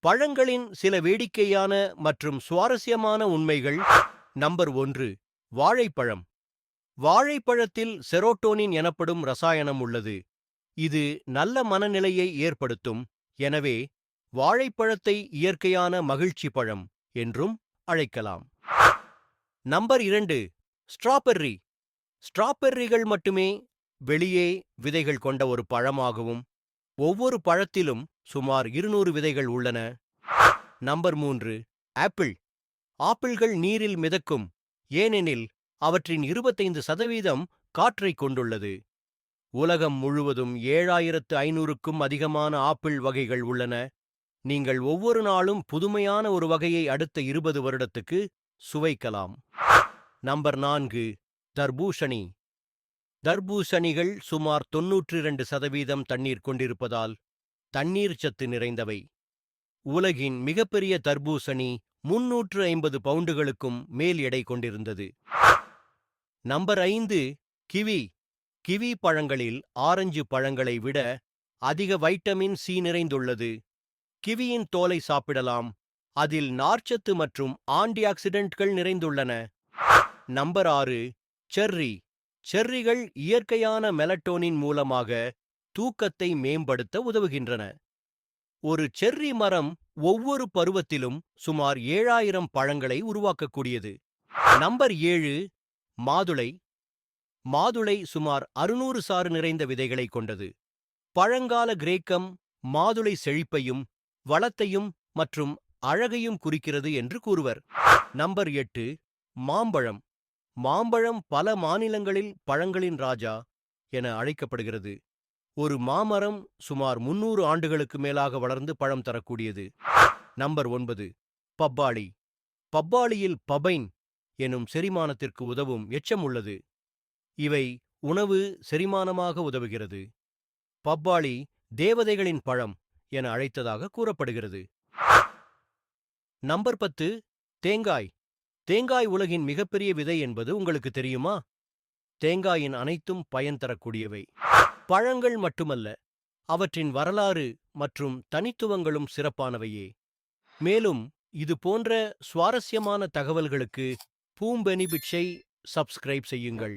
பழங்களின் சில வேடிக்கையான மற்றும் சுவாரஸ்யமான உண்மைகள். நம்பர் 1. வாழைப்பழம். வாழைப்பழத்தில் செரோட்டோனின் எனப்படும் ரசாயனம் உள்ளது. இது நல்ல மனநிலையை ஏற்படுத்தும். எனவே வாழைப்பழத்தை இயற்கையான மகிழ்ச்சி பழம் என்றும் அழைக்கலாம். நம்பர் 2. ஸ்ட்ராபெர்ரி. ஸ்ட்ராபெர்ரிகள் மட்டுமே வெளியே விதைகள் கொண்ட ஒரு பழமாகவும் ஒவ்வொரு பழத்திலும் சுமார் 200 விதைகள் உள்ளன. நம்பர் 3. ஆப்பிள். ஆப்பிள்கள் நீரில் மிதக்கும், ஏனெனில் அவற்றின் 25% காற்றைக் கொண்டுள்ளது. உலகம் முழுவதும் 7500க்கும் அதிகமான ஆப்பிள் வகைகள் உள்ளன. நீங்கள் ஒவ்வொரு நாளும் புதுமையான ஒரு வகையை அடுத்த 20 வருடத்துக்கு சுவைக்கலாம். நம்பர் 4. தர்பூசணி. தர்பூசணிகள் சுமார் 92% தண்ணீர் கொண்டிருப்பதால் தண்ணீர் சத்து நிறைந்தவை. உலகின் மிகப்பெரிய தர்பூசணி 350 பவுண்டுகளுக்கும் மேல் எடை கொண்டிருந்தது. நம்பர் 5. கிவி. கிவி பழங்களில் ஆரஞ்சு பழங்களை விட அதிக வைட்டமின் சி நிறைந்துள்ளது. கிவியின் தோலை சாப்பிடலாம். அதில் நார்ச்சத்து மற்றும் ஆன்டிஆக்சிடென்ட்கள் நிறைந்துள்ளன. நம்பர் 6. செர்ரி. செர்ரிகள் இயற்கையான மெலட்டோனின் மூலமாக தூக்கத்தை மேம்படுத்த உதவுகின்றன. ஒரு செர்ரி மரம் ஒவ்வொரு பருவத்திலும் சுமார் 7000 பழங்களை உருவாக்கக்கூடியது. நம்பர் 7. மாதுளை. மாதுளை சுமார் 600 சாறு நிறைந்த விதைகளை கொண்டது. பழங்கால கிரேக்கம் மாதுளை செழிப்பையும் வளத்தையும் மற்றும் அழகையும் குறிக்கிறது என்று கூறுவர். நம்பர் 8. மாம்பழம். மாம்பழம் பல மாநிலங்களில் பழங்களின் ராஜா என அழைக்கப்படுகிறது. ஒரு மாமரம் சுமார் 300 ஆண்டுகளுக்கு மேலாக வளர்ந்து பழம் தரக்கூடியது. நம்பர் 9. பப்பாளி. பப்பாளியில் பபைன் எனும் செரிமானத்திற்கு உதவும் எச்சம் உள்ளது. இவை உணவு செரிமானமாக உதவுகிறது. பப்பாளி தேவதைகளின் பழம் என அழைத்ததாக கூறப்படுகிறது. நம்பர் 10. தேங்காய். தேங்காய் உலகின் மிகப்பெரிய விதை என்பது உங்களுக்கு தெரியுமா? தேங்காயின் அனைத்தும் பயன் தரக்கூடியவை. பழங்கள் மட்டுமல்ல, அவற்றின் வரலாறு மற்றும் தனித்துவங்களும் சிறப்பானவையே. மேலும் இது போன்ற சுவாரஸ்யமான தகவல்களுக்கு பூம்பெனி பிட்ஸை சப்ஸ்கிரைப் செய்யுங்கள்.